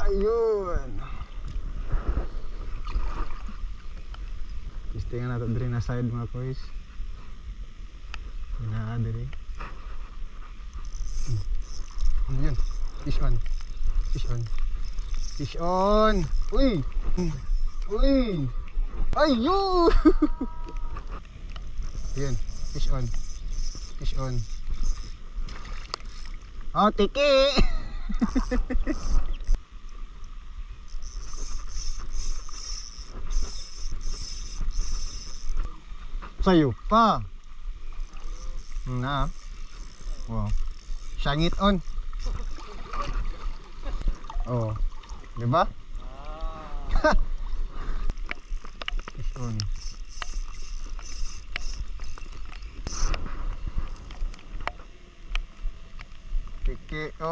Ayun. Testingan natin diri na side mga boys. Naa diri. Ayun. Fish on. Fish on. Fish on. Uy. Uy. Ayun. Ayun. Fish on. Fish on. Oh, tiki. Sayo pa. Na. Wow. Sangit on. Oh. Di ba? Fish on. Tiki. Oh.